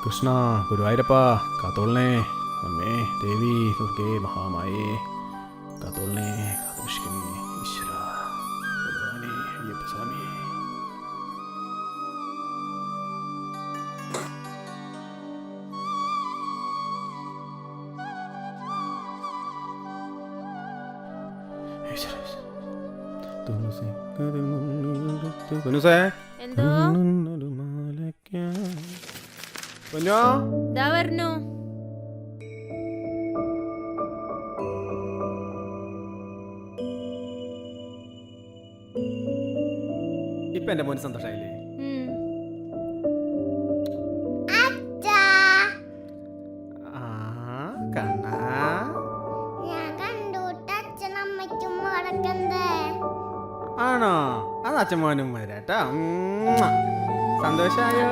കൃഷ്ണ ഗുരുവായൂരപ്പ കാത്തോളണേ. അമ്മേ ദേവി ദുർഗേ മഹാമായേ കാത്തോളണേ, കാത്തുരക്ഷിക്കണേ. ഈശ്വര ഭഗവാനേ അയ്യപ്പസ്വാമി. എന്തോ ദാ വരണു. ഇപ്പൊ എന്റെ മോന് സന്തോഷായില്ലേ? ആണോ? അത് അച്ഛൻ വരാട്ടോ. സന്തോഷായോ?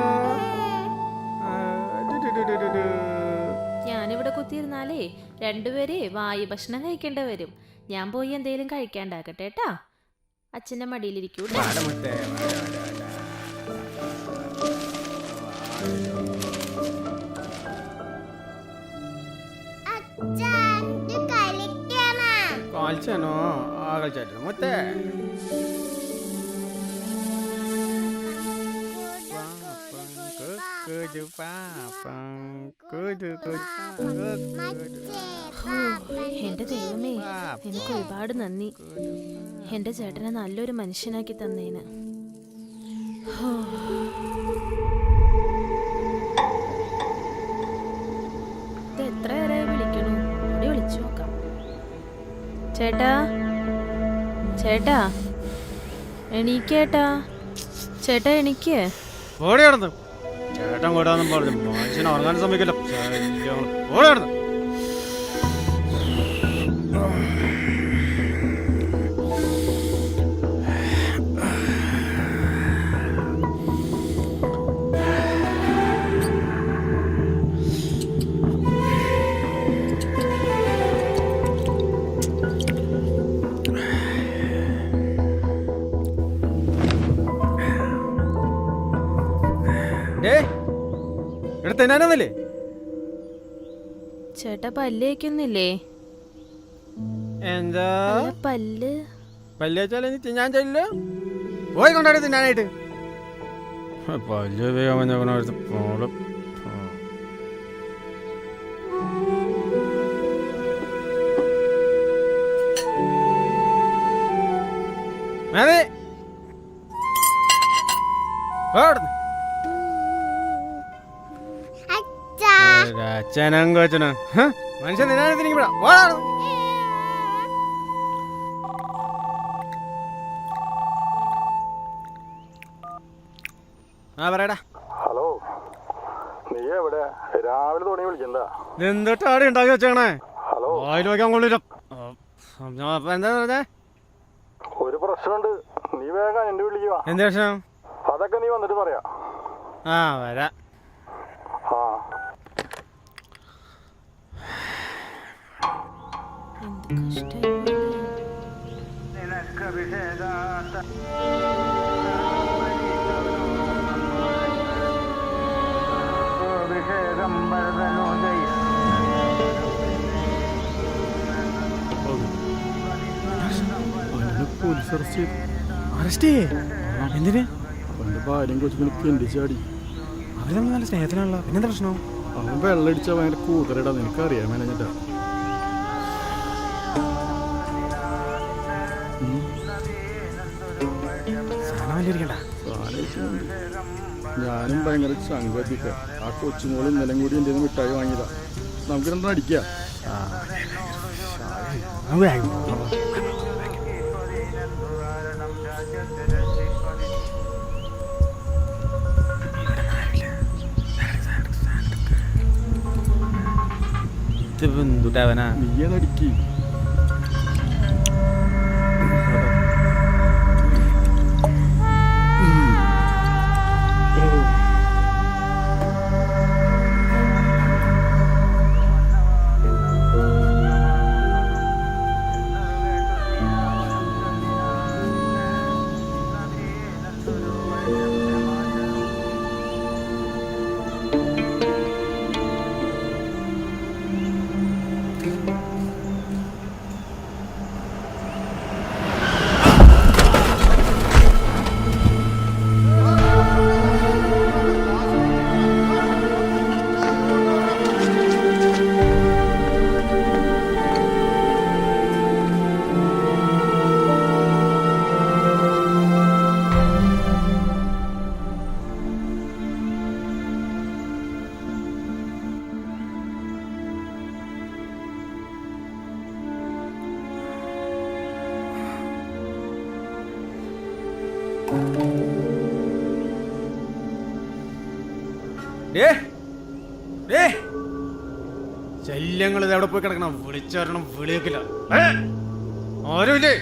ഞാനിവിടെ കുത്തിയിരുന്നാലേ രണ്ടുപേരെ വായു ഭക്ഷണം കഴിക്കേണ്ടി വരും. ഞാൻ പോയി എന്തേലും കഴിക്കാണ്ടാക്കട്ടെ ട്ടാ. അച്ഛന്റെ മടിയിലിരിക്കൂ. കളിച്ചാനോ? ആ കളിച്ചാട്ടോ മുത്തേ. എന്റെ ദൈവമേ, എനിക്ക് ഒരുപാട് നന്ദി. എന്റെ ചേട്ടനെ നല്ലൊരു മനുഷ്യനാക്കി തന്നേന്. ഇത് എത്രയേറെ വിളിക്കണു? ഇവിടെ വിളിച്ചു നോക്കാം. ചേട്ടാ, ചേട്ടാ എണീക്കേട്ടാ. ചേട്ടാ എണീക്ക്. ഓടി നടന്നു ചേട്ടൻ കൂടാന്നും പറഞ്ഞു. മനുഷ്യനെ ഉറങ്ങാൻ സമ്മതിക്കില്ല. ഓടി നടന്നു. എടുത്തല്ലേ ചേട്ടാ പല്ല് വയ്ക്കുന്നില്ലേ? എന്താ പല്ല് പല്ല് തിന്നാൻ ചെല്ല പോയി കൊണ്ടാടി തിന്നാനായിട്ട്. പല്ല് അതെ അച്ഛനും കോച്ചനോ മനുഷ്യൻ നിന്നാ. ആ പറയടാ. ഹലോ, നീ എവിടെ? രാവിലെ തുടങ്ങി വിളിക്കണ്ടാ. എന്തൊട്ട് ആടെ ഉണ്ടാക്കി വെച്ചേണേ? ഹലോ, വായിൽ വയ്ക്കാൻ കൊള്ളില്ല. എന്താ പറഞ്ഞേ? ഒരു പ്രശ്നമുണ്ട്, നീ വേഗം എന്റെ വിളിക്കുക. എന്ത് പ്രശ്നം? അതൊക്കെ നീ വന്നിട്ട് പറയാ. ആ വരാ. ആ എന്തിന്? അവന്റെ ഭാര്യയും കൊച്ചുങ്ങളും പിണ്ടിച്ചാടി. അവര് തമ്മിൽ നല്ല സ്നേഹത്തിനാണല്ലോ. പിന്നെന്താ പ്രശ്നം? അവൻ വെള്ളടിച്ചാ ഭയങ്കര കൂതറിടാ. നിനക്കറിയാൻ മേനഞ്ഞിട്ടാ. ഞാനും ഭയങ്കര സംഗതിക്ക. ആ കൊച്ചുമോൾ ഇന്നലെ കൂടി എൻ്റെ മിഠായി വാങ്ങിയതാ. നമുക്ക് രണ്ടും അടിക്കാം. നീ അതടിക്ക്. ശല്യങ്ങൾ ഇത് എവിടെ പോയി കിടക്കണം? വിളിച്ചറിയണം, വിളിയേക്കില്ല. ആരുമില്ലേ?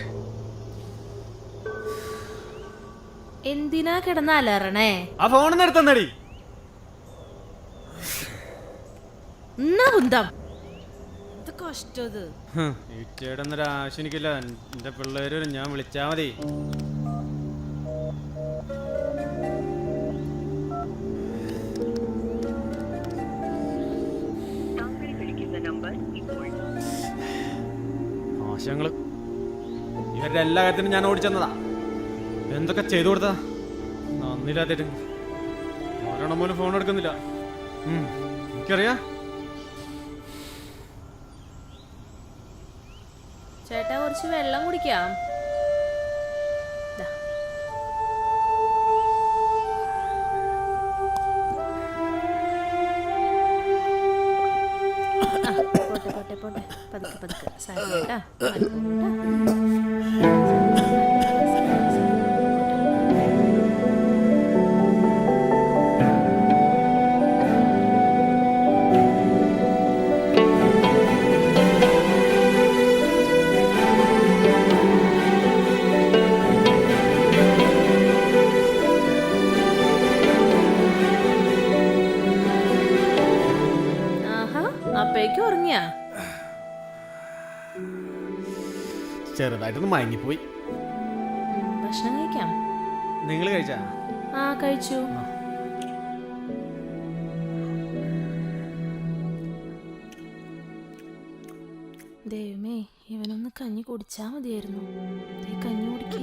എന്തിനാ കിടന്ന അലറണേ? ആ ഫോണിന്ന് എടുത്തന്നടി. എന്നാ കുന്തം ഇത് കഷ്ടത്. ഇച്ചേടന്നൊരു ആവശ്യം എനിക്കില്ല. എന്റെ പിള്ളേര് ഞാൻ വിളിച്ചാ മതി. ആശയങ്ങള് ഇവരുടെ എല്ലാ കാര്യത്തിനും ഞാൻ ഓടിച്ചെന്നതാ. എന്തൊക്കെ ചെയ്തു കൊടുത്താ നന്ദില്ലാത്തേട്ട്. ഒരെണ്ണം പോലും ഫോൺ എടുക്കുന്നില്ല. എനിക്കറിയാ. ചേട്ടാ കുറച്ച് വെള്ളം കുടിക്കാം. പോട്ടെ പോട്ടെ പോട്ടെ, പതുക്കെ പതുക്കെ. സാരമില്ല അപ്പേക്ക് ഉറങ്ങിയാ? ചെറുതായിട്ടൊന്ന് മയങ്ങിപ്പോയി. ഭക്ഷണം കഴിക്കാം. നിങ്ങൾ കഴിച്ചാ? ആ കഴിച്ചു. ദൈവമേ, ഇവനൊന്ന് കഞ്ഞി കുടിച്ചാ മതിയായിരുന്നു. കഞ്ഞി കുടിക്കേ.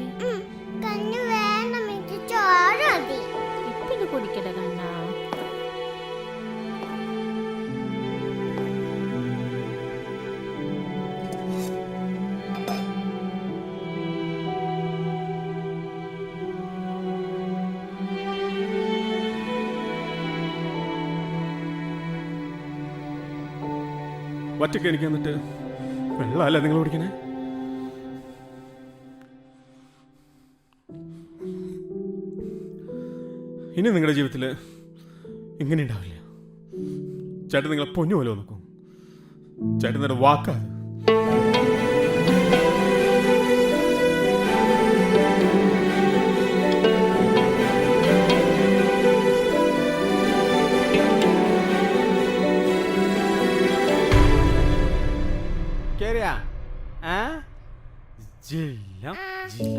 ഇപ്പൊ ഇത് കുടിക്കട്ടെ കണ്ണാ. ഒറ്റയ്ക്ക് എനിക്ക് എന്നിട്ട് വെള്ളമല്ല നിങ്ങൾ കുടിക്കണേ? ഇനി നിങ്ങളുടെ ജീവിതത്തിൽ ഇങ്ങനെ ഉണ്ടാവില്ല. ചേട്ടൻ നിങ്ങളെ പൊന്നു പോലെ നോക്കും. ചേട്ടൻ നിങ്ങളുടെ വാക്കാത്.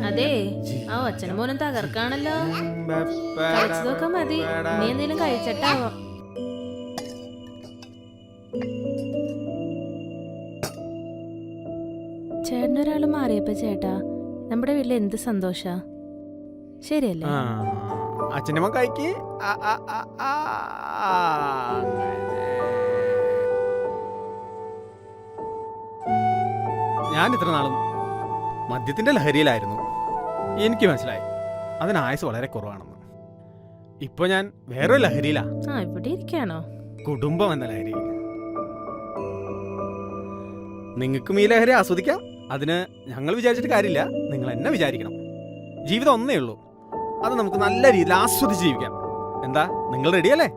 അതെ, ആ അച്ഛനും മോനും തകർക്കാണല്ലോ. കഴിച്ചതൊക്കെ മതി. നീ എന്തെങ്കിലും കഴിച്ചിട്ടാവോ? ചേട്ടനൊരാൾ മാറിയപ്പോ ചേട്ടാ നമ്മുടെ വീട്ടിൽ എന്ത് സന്തോഷ. ശരിയല്ലേ? അച്ഛനമ്മ കഴിക്ക്. ഞാൻ ഇത്ര നാളും മദ്യത്തിന്റെ ലഹരിയിലായിരുന്നു. എനിക്ക് മനസ്സിലായി അതിന് ആയുസ് വളരെ കുറവാണെന്ന്. ഇപ്പൊ ഞാൻ വേറൊരു ലഹരിയിലാ. ഇവിടെ ഇരിക്കാണോ? കുടുംബം എന്ന ലഹരി. നിങ്ങൾക്കും ഈ ലഹരി ആസ്വദിക്കാം. അതിന് ഞങ്ങൾ വിചാരിച്ചിട്ട് കാര്യമില്ല, നിങ്ങൾ എന്നെ വിചാരിക്കണം. ജീവിതം ഒന്നേ ഉള്ളൂ, അത് നമുക്ക് നല്ല രീതിയിൽ ആസ്വദിച്ച് ജീവിക്കാം. എന്താ, നിങ്ങൾ റെഡിയല്ലേ?